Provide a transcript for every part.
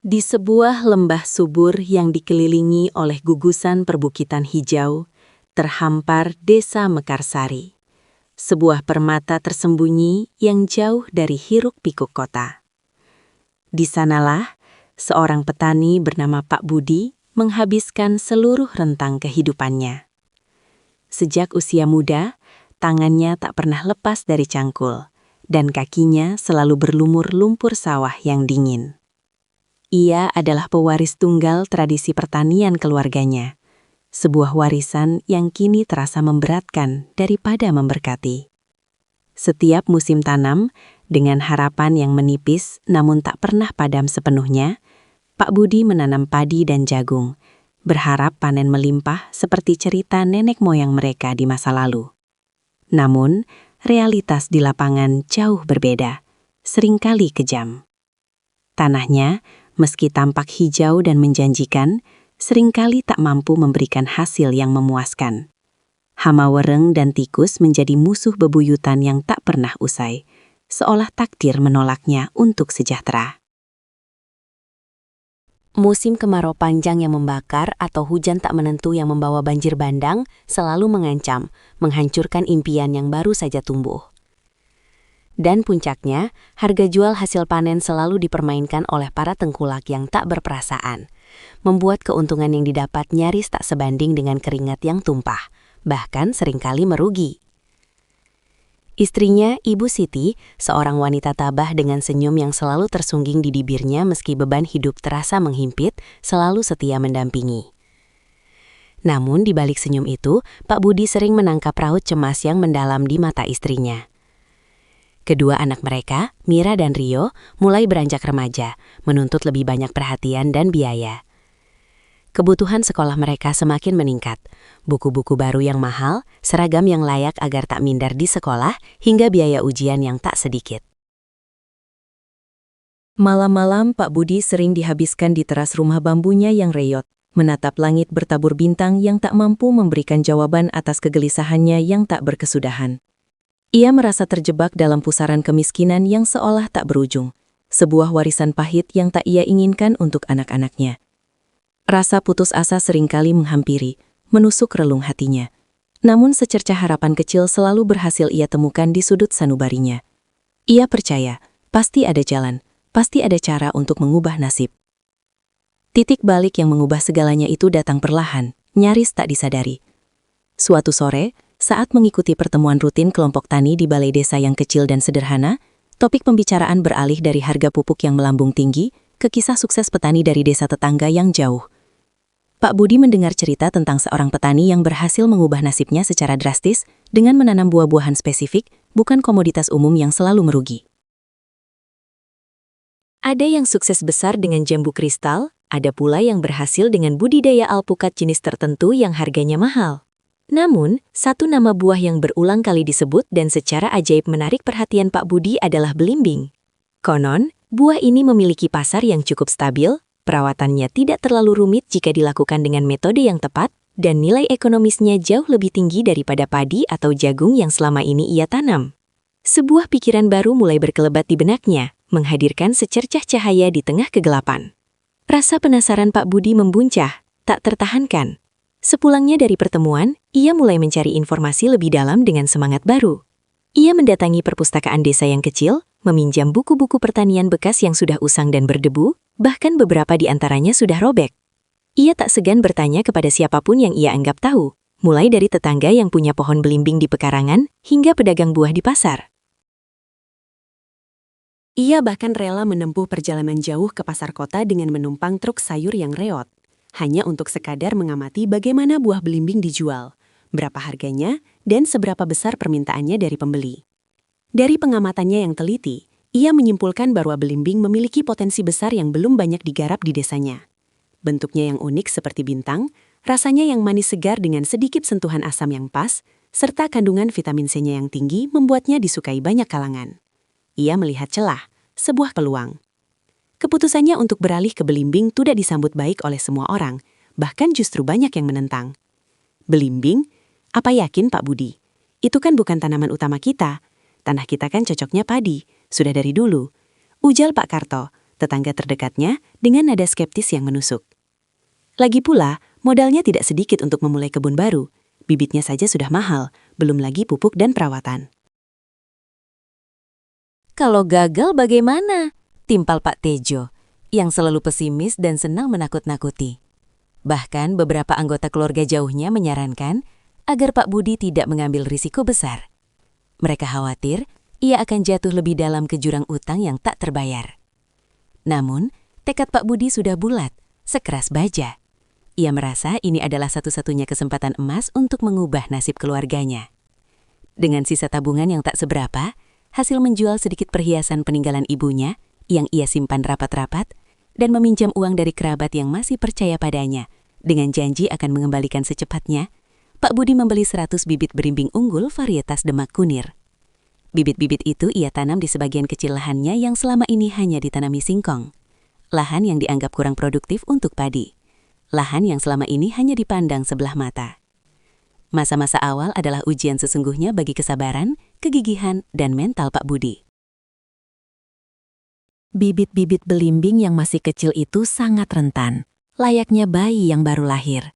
Di sebuah lembah subur yang dikelilingi oleh gugusan perbukitan hijau, terhampar Desa Mekarsari. Sebuah permata tersembunyi yang jauh dari hiruk-pikuk kota. Di sanalah, seorang petani bernama Pak Budi menghabiskan seluruh rentang kehidupannya. Sejak usia muda, tangannya tak pernah lepas dari cangkul, dan kakinya selalu berlumur lumpur sawah yang dingin. Ia adalah pewaris tunggal tradisi pertanian keluarganya, sebuah warisan yang kini terasa memberatkan daripada memberkati. Setiap musim tanam, dengan harapan yang menipis namun tak pernah padam sepenuhnya, Pak Budi menanam padi dan jagung, berharap panen melimpah seperti cerita nenek moyang mereka di masa lalu. Namun, realitas di lapangan jauh berbeda, seringkali kejam. Tanahnya, meski tampak hijau dan menjanjikan, seringkali tak mampu memberikan hasil yang memuaskan. Hama wereng dan tikus menjadi musuh bebuyutan yang tak pernah usai, seolah takdir menolaknya untuk sejahtera. Musim kemarau panjang yang membakar atau hujan tak menentu yang membawa banjir bandang selalu mengancam, menghancurkan impian yang baru saja tumbuh. Dan puncaknya, harga jual hasil panen selalu dipermainkan oleh para tengkulak yang tak berperasaan, membuat keuntungan yang didapat nyaris tak sebanding dengan keringat yang tumpah, bahkan seringkali merugi. Istrinya, Ibu Siti, seorang wanita tabah dengan senyum yang selalu tersungging di bibirnya meski beban hidup terasa menghimpit, selalu setia mendampingi. Namun di balik senyum itu, Pak Budi sering menangkap raut cemas yang mendalam di mata istrinya. Kedua anak mereka, Mira dan Rio, mulai beranjak remaja, menuntut lebih banyak perhatian dan biaya. Kebutuhan sekolah mereka semakin meningkat, buku-buku baru yang mahal, seragam yang layak agar tak minder di sekolah, hingga biaya ujian yang tak sedikit. Malam-malam Pak Budi sering dihabiskan di teras rumah bambunya yang reyot, menatap langit bertabur bintang yang tak mampu memberikan jawaban atas kegelisahannya yang tak berkesudahan. Ia merasa terjebak dalam pusaran kemiskinan yang seolah tak berujung, sebuah warisan pahit yang tak ia inginkan untuk anak-anaknya. Rasa putus asa seringkali menghampiri, menusuk relung hatinya. Namun secercah harapan kecil selalu berhasil ia temukan di sudut sanubarinya. Ia percaya, pasti ada jalan, pasti ada cara untuk mengubah nasib. Titik balik yang mengubah segalanya itu datang perlahan, nyaris tak disadari. Suatu sore, saat mengikuti pertemuan rutin kelompok tani di balai desa yang kecil dan sederhana, topik pembicaraan beralih dari harga pupuk yang melambung tinggi ke kisah sukses petani dari desa tetangga yang jauh. Pak Budi mendengar cerita tentang seorang petani yang berhasil mengubah nasibnya secara drastis dengan menanam buah-buahan spesifik, bukan komoditas umum yang selalu merugi. Ada yang sukses besar dengan jambu kristal, ada pula yang berhasil dengan budidaya alpukat jenis tertentu yang harganya mahal. Namun, satu nama buah yang berulang kali disebut dan secara ajaib menarik perhatian Pak Budi adalah belimbing. Konon, buah ini memiliki pasar yang cukup stabil, perawatannya tidak terlalu rumit jika dilakukan dengan metode yang tepat, dan nilai ekonomisnya jauh lebih tinggi daripada padi atau jagung yang selama ini ia tanam. Sebuah pikiran baru mulai berkelebat di benaknya, menghadirkan secercah cahaya di tengah kegelapan. Rasa penasaran Pak Budi membuncah, tak tertahankan. Sepulangnya dari pertemuan, ia mulai mencari informasi lebih dalam dengan semangat baru. Ia mendatangi perpustakaan desa yang kecil, meminjam buku-buku pertanian bekas yang sudah usang dan berdebu, bahkan beberapa di antaranya sudah robek. Ia tak segan bertanya kepada siapapun yang ia anggap tahu, mulai dari tetangga yang punya pohon belimbing di pekarangan, hingga pedagang buah di pasar. Ia bahkan rela menempuh perjalanan jauh ke pasar kota dengan menumpang truk sayur yang reot, hanya untuk sekadar mengamati bagaimana buah belimbing dijual, berapa harganya, dan seberapa besar permintaannya dari pembeli. Dari pengamatannya yang teliti, ia menyimpulkan bahwa belimbing memiliki potensi besar yang belum banyak digarap di desanya. Bentuknya yang unik seperti bintang, rasanya yang manis segar dengan sedikit sentuhan asam yang pas, serta kandungan vitamin C-nya yang tinggi membuatnya disukai banyak kalangan. Ia melihat celah, sebuah peluang. Keputusannya untuk beralih ke belimbing tidak disambut baik oleh semua orang, bahkan justru banyak yang menentang. Belimbing? Apa yakin Pak Budi? Itu kan bukan tanaman utama kita. Tanah kita kan cocoknya padi, sudah dari dulu. Ujal Pak Karto, tetangga terdekatnya dengan nada skeptis yang menusuk. Lagi pula, modalnya tidak sedikit untuk memulai kebun baru. Bibitnya saja sudah mahal, belum lagi pupuk dan perawatan. Kalau gagal bagaimana? Timpal Pak Tejo, yang selalu pesimis dan senang menakut-nakuti. Bahkan beberapa anggota keluarga jauhnya menyarankan agar Pak Budi tidak mengambil risiko besar. Mereka khawatir ia akan jatuh lebih dalam ke jurang utang yang tak terbayar. Namun, tekad Pak Budi sudah bulat, sekeras baja. Ia merasa ini adalah satu-satunya kesempatan emas untuk mengubah nasib keluarganya. Dengan sisa tabungan yang tak seberapa, hasil menjual sedikit perhiasan peninggalan ibunya yang ia simpan rapat-rapat dan meminjam uang dari kerabat yang masih percaya padanya dengan janji akan mengembalikan secepatnya, Pak Budi membeli 100 bibit berimbing unggul varietas Demak Kunir. Bibit-bibit itu ia tanam di sebagian kecil lahannya yang selama ini hanya ditanami singkong. Lahan yang dianggap kurang produktif untuk padi. Lahan yang selama ini hanya dipandang sebelah mata. Masa-masa awal adalah ujian sesungguhnya bagi kesabaran, kegigihan, dan mental Pak Budi. Bibit-bibit belimbing yang masih kecil itu sangat rentan, layaknya bayi yang baru lahir.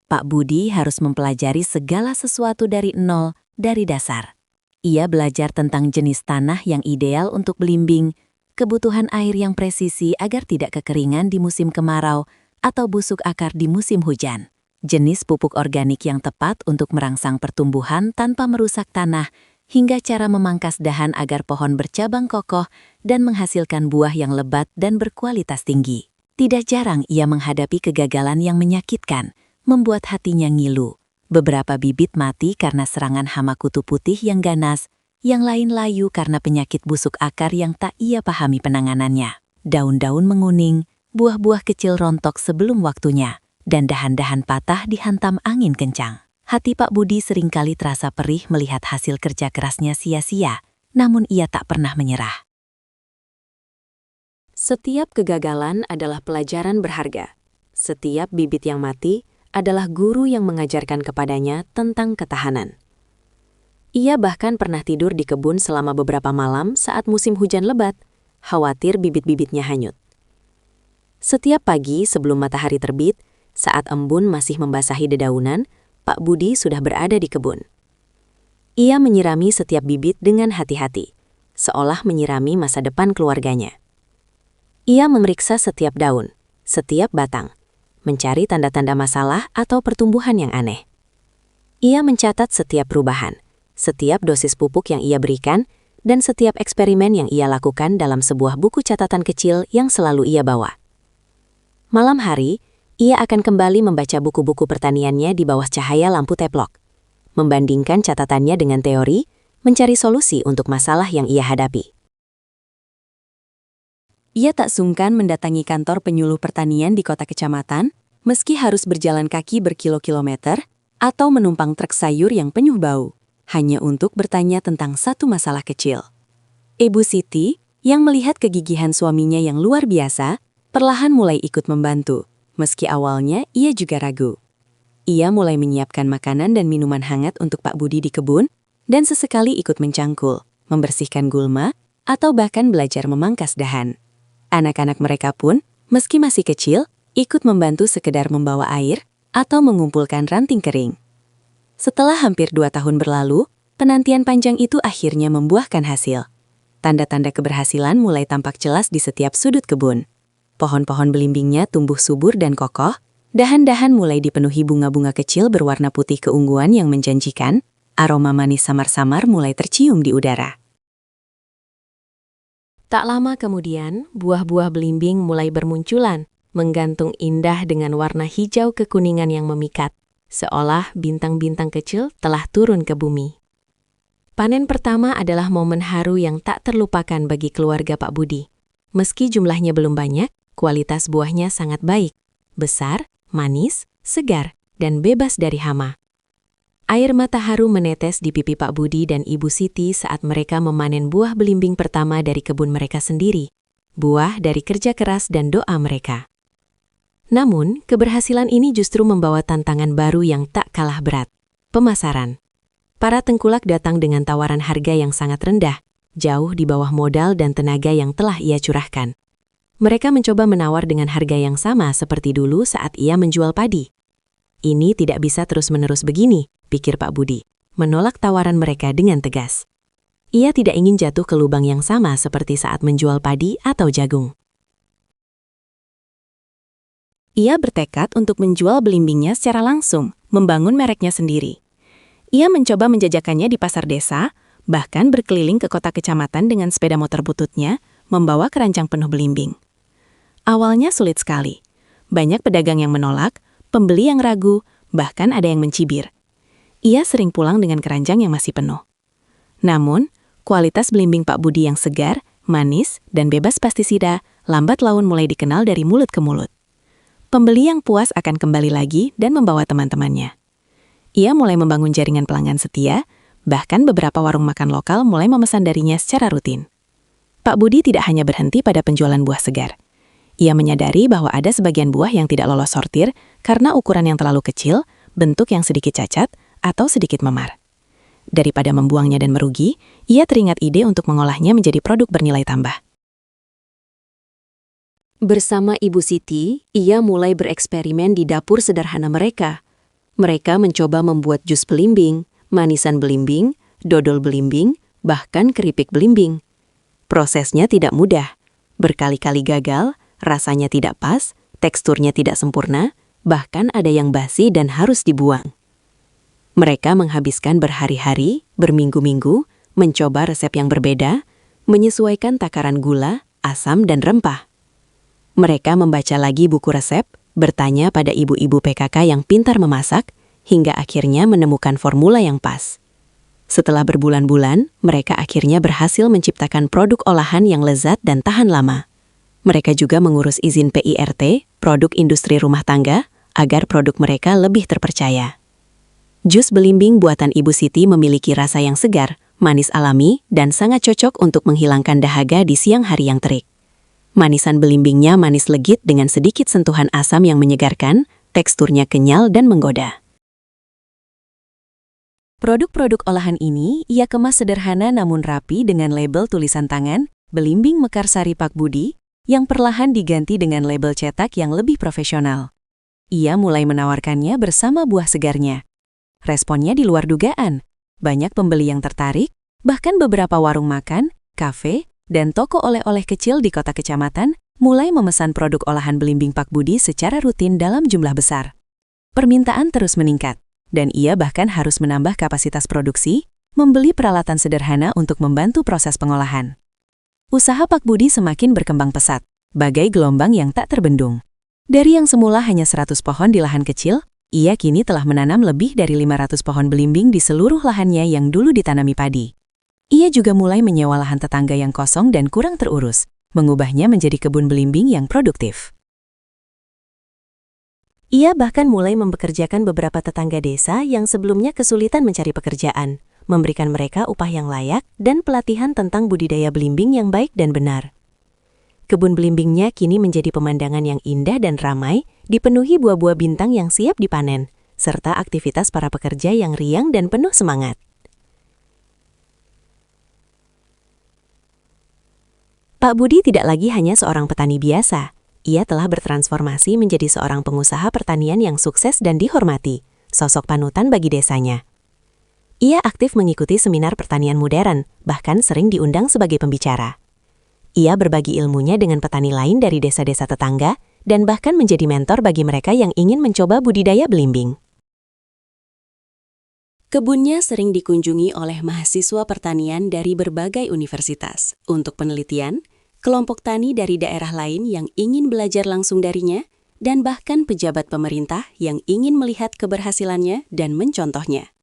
Pak Budi harus mempelajari segala sesuatu dari nol, dari dasar. Ia belajar tentang jenis tanah yang ideal untuk belimbing, kebutuhan air yang presisi agar tidak kekeringan di musim kemarau, atau busuk akar di musim hujan. Jenis pupuk organik yang tepat untuk merangsang pertumbuhan tanpa merusak tanah, hingga cara memangkas dahan agar pohon bercabang kokoh dan menghasilkan buah yang lebat dan berkualitas tinggi. Tidak jarang ia menghadapi kegagalan yang menyakitkan, membuat hatinya ngilu. Beberapa bibit mati karena serangan hama kutu putih yang ganas, yang lain layu karena penyakit busuk akar yang tak ia pahami penanganannya. Daun-daun menguning, buah-buah kecil rontok sebelum waktunya, dan dahan-dahan patah dihantam angin kencang. Hati Pak Budi seringkali terasa perih melihat hasil kerja kerasnya sia-sia, namun ia tak pernah menyerah. Setiap kegagalan adalah pelajaran berharga. Setiap bibit yang mati adalah guru yang mengajarkan kepadanya tentang ketahanan. Ia bahkan pernah tidur di kebun selama beberapa malam saat musim hujan lebat, khawatir bibit-bibitnya hanyut. Setiap pagi sebelum matahari terbit, saat embun masih membasahi dedaunan, Pak Budi sudah berada di kebun. Ia menyirami setiap bibit dengan hati-hati, seolah menyirami masa depan keluarganya. Ia memeriksa setiap daun, setiap batang, mencari tanda-tanda masalah atau pertumbuhan yang aneh. Ia mencatat setiap perubahan, setiap dosis pupuk yang ia berikan, dan setiap eksperimen yang ia lakukan dalam sebuah buku catatan kecil yang selalu ia bawa. Malam hari, ia akan kembali membaca buku-buku pertaniannya di bawah cahaya lampu teplok, membandingkan catatannya dengan teori, mencari solusi untuk masalah yang ia hadapi. Ia tak sungkan mendatangi kantor penyuluh pertanian di kota kecamatan, meski harus berjalan kaki berkilo-kilometer, atau menumpang truk sayur yang penuh bau, hanya untuk bertanya tentang satu masalah kecil. Ibu Siti, yang melihat kegigihan suaminya yang luar biasa, perlahan mulai ikut membantu, meski awalnya ia juga ragu. Ia mulai menyiapkan makanan dan minuman hangat untuk Pak Budi di kebun, dan sesekali ikut mencangkul, membersihkan gulma, atau bahkan belajar memangkas dahan. Anak-anak mereka pun, meski masih kecil, ikut membantu sekedar membawa air atau mengumpulkan ranting kering. Setelah hampir 2 tahun berlalu, penantian panjang itu akhirnya membuahkan hasil. Tanda-tanda keberhasilan mulai tampak jelas di setiap sudut kebun. Pohon-pohon belimbingnya tumbuh subur dan kokoh, dahan-dahan mulai dipenuhi bunga-bunga kecil berwarna putih keungguan yang menjanjikan, aroma manis samar-samar mulai tercium di udara. Tak lama kemudian, buah-buah belimbing mulai bermunculan, menggantung indah dengan warna hijau kekuningan yang memikat, seolah bintang-bintang kecil telah turun ke bumi. Panen pertama adalah momen haru yang tak terlupakan bagi keluarga Pak Budi. Meski jumlahnya belum banyak, kualitas buahnya sangat baik, besar, manis, segar, dan bebas dari hama. Air mata haru menetes di pipi Pak Budi dan Ibu Siti saat mereka memanen buah belimbing pertama dari kebun mereka sendiri, buah dari kerja keras dan doa mereka. Namun, keberhasilan ini justru membawa tantangan baru yang tak kalah berat, pemasaran. Para tengkulak datang dengan tawaran harga yang sangat rendah, jauh di bawah modal dan tenaga yang telah ia curahkan. Mereka mencoba menawar dengan harga yang sama seperti dulu saat ia menjual padi. Ini tidak bisa terus-menerus begini, pikir Pak Budi, menolak tawaran mereka dengan tegas. Ia tidak ingin jatuh ke lubang yang sama seperti saat menjual padi atau jagung. Ia bertekad untuk menjual belimbingnya secara langsung, membangun mereknya sendiri. Ia mencoba menjajakannya di pasar desa, bahkan berkeliling ke kota kecamatan dengan sepeda motor bututnya, membawa keranjang penuh belimbing. Awalnya sulit sekali. Banyak pedagang yang menolak, pembeli yang ragu, bahkan ada yang mencibir. Ia sering pulang dengan keranjang yang masih penuh. Namun, kualitas belimbing Pak Budi yang segar, manis, dan bebas pestisida lambat laun mulai dikenal dari mulut ke mulut. Pembeli yang puas akan kembali lagi dan membawa teman-temannya. Ia mulai membangun jaringan pelanggan setia, bahkan beberapa warung makan lokal mulai memesan darinya secara rutin. Pak Budi tidak hanya berhenti pada penjualan buah segar. Ia menyadari bahwa ada sebagian buah yang tidak lolos sortir karena ukuran yang terlalu kecil, bentuk yang sedikit cacat, atau sedikit memar. Daripada membuangnya dan merugi, ia teringat ide untuk mengolahnya menjadi produk bernilai tambah. Bersama Ibu Siti, ia mulai bereksperimen di dapur sederhana mereka. Mereka mencoba membuat jus belimbing, manisan belimbing, dodol belimbing, bahkan keripik belimbing. Prosesnya tidak mudah. Berkali-kali gagal, rasanya tidak pas, teksturnya tidak sempurna, bahkan ada yang basi dan harus dibuang. Mereka menghabiskan berhari-hari, berminggu-minggu, mencoba resep yang berbeda, menyesuaikan takaran gula, asam, dan rempah. Mereka membaca lagi buku resep, bertanya pada ibu-ibu PKK yang pintar memasak, hingga akhirnya menemukan formula yang pas. Setelah berbulan-bulan, mereka akhirnya berhasil menciptakan produk olahan yang lezat dan tahan lama. Mereka juga mengurus izin PIRT, produk industri rumah tangga, agar produk mereka lebih terpercaya. Jus belimbing buatan Ibu Siti memiliki rasa yang segar, manis alami, dan sangat cocok untuk menghilangkan dahaga di siang hari yang terik. Manisan belimbingnya manis legit dengan sedikit sentuhan asam yang menyegarkan, teksturnya kenyal dan menggoda. Produk-produk olahan ini ia kemas sederhana namun rapi dengan label tulisan tangan, Belimbing Mekarsari Pak Budi, yang perlahan diganti dengan label cetak yang lebih profesional. Ia mulai menawarkannya bersama buah segarnya. Responnya di luar dugaan. Banyak pembeli yang tertarik, bahkan beberapa warung makan, kafe, dan toko oleh-oleh kecil di kota kecamatan mulai memesan produk olahan belimbing Pak Budi secara rutin dalam jumlah besar. Permintaan terus meningkat, dan ia bahkan harus menambah kapasitas produksi, membeli peralatan sederhana untuk membantu proses pengolahan. Usaha Pak Budi semakin berkembang pesat, bagai gelombang yang tak terbendung. Dari yang semula hanya 100 pohon di lahan kecil, ia kini telah menanam lebih dari 500 pohon belimbing di seluruh lahannya yang dulu ditanami padi. Ia juga mulai menyewa lahan tetangga yang kosong dan kurang terurus, mengubahnya menjadi kebun belimbing yang produktif. Ia bahkan mulai mempekerjakan beberapa tetangga desa yang sebelumnya kesulitan mencari pekerjaan, memberikan mereka upah yang layak dan pelatihan tentang budidaya belimbing yang baik dan benar. Kebun belimbingnya kini menjadi pemandangan yang indah dan ramai, dipenuhi buah-buah bintang yang siap dipanen, serta aktivitas para pekerja yang riang dan penuh semangat. Pak Budi tidak lagi hanya seorang petani biasa. Ia telah bertransformasi menjadi seorang pengusaha pertanian yang sukses dan dihormati, sosok panutan bagi desanya. Ia aktif mengikuti seminar pertanian modern, bahkan sering diundang sebagai pembicara. Ia berbagi ilmunya dengan petani lain dari desa-desa tetangga, dan bahkan menjadi mentor bagi mereka yang ingin mencoba budidaya belimbing. Kebunnya sering dikunjungi oleh mahasiswa pertanian dari berbagai universitas untuk penelitian, kelompok tani dari daerah lain yang ingin belajar langsung darinya, dan bahkan pejabat pemerintah yang ingin melihat keberhasilannya dan mencontohnya.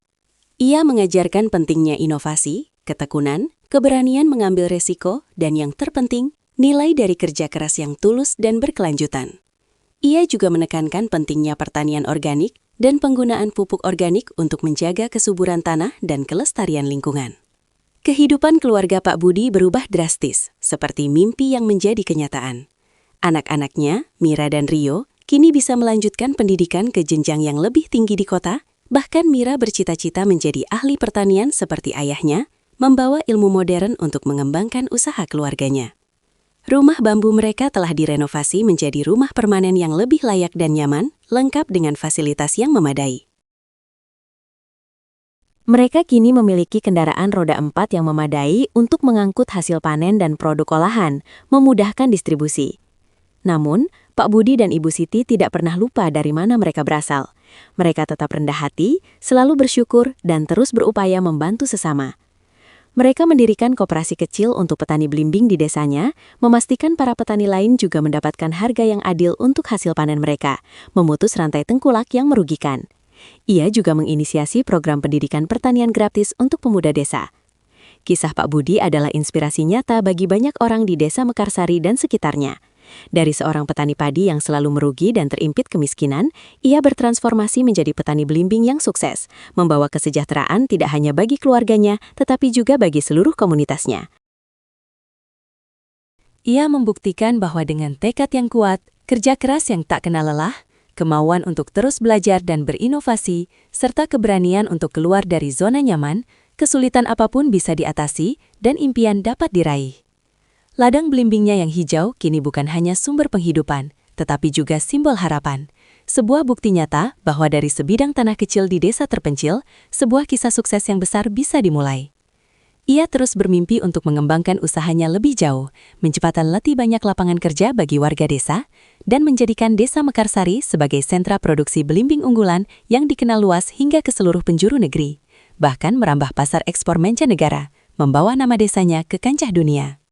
Ia mengajarkan pentingnya inovasi, ketekunan, keberanian mengambil resiko, dan yang terpenting, nilai dari kerja keras yang tulus dan berkelanjutan. Ia juga menekankan pentingnya pertanian organik dan penggunaan pupuk organik untuk menjaga kesuburan tanah dan kelestarian lingkungan. Kehidupan keluarga Pak Budi berubah drastis, seperti mimpi yang menjadi kenyataan. Anak-anaknya, Mira dan Rio, kini bisa melanjutkan pendidikan ke jenjang yang lebih tinggi di kota. Bahkan Mira bercita-cita menjadi ahli pertanian seperti ayahnya, membawa ilmu modern untuk mengembangkan usaha keluarganya. Rumah bambu mereka telah direnovasi menjadi rumah permanen yang lebih layak dan nyaman, lengkap dengan fasilitas yang memadai. Mereka kini memiliki kendaraan roda 4 yang memadai untuk mengangkut hasil panen dan produk olahan, memudahkan distribusi. Namun, Pak Budi dan Ibu Siti tidak pernah lupa dari mana mereka berasal. Mereka tetap rendah hati, selalu bersyukur, dan terus berupaya membantu sesama. Mereka mendirikan koperasi kecil untuk petani belimbing di desanya, memastikan para petani lain juga mendapatkan harga yang adil untuk hasil panen mereka, memutus rantai tengkulak yang merugikan. Ia juga menginisiasi program pendidikan pertanian gratis untuk pemuda desa. Kisah Pak Budi adalah inspirasi nyata bagi banyak orang di Desa Mekarsari dan sekitarnya. Dari seorang petani padi yang selalu merugi dan terimpit kemiskinan, ia bertransformasi menjadi petani belimbing yang sukses, membawa kesejahteraan tidak hanya bagi keluarganya, tetapi juga bagi seluruh komunitasnya. Ia membuktikan bahwa dengan tekad yang kuat, kerja keras yang tak kenal lelah, kemauan untuk terus belajar dan berinovasi, serta keberanian untuk keluar dari zona nyaman, kesulitan apapun bisa diatasi dan impian dapat diraih. Ladang belimbingnya yang hijau kini bukan hanya sumber penghidupan, tetapi juga simbol harapan. Sebuah bukti nyata bahwa dari sebidang tanah kecil di desa terpencil, sebuah kisah sukses yang besar bisa dimulai. Ia terus bermimpi untuk mengembangkan usahanya lebih jauh, menciptakan lebih banyak lapangan kerja bagi warga desa, dan menjadikan Desa Mekarsari sebagai sentra produksi belimbing unggulan yang dikenal luas hingga ke seluruh penjuru negeri, bahkan merambah pasar ekspor mancanegara, membawa nama desanya ke kancah dunia.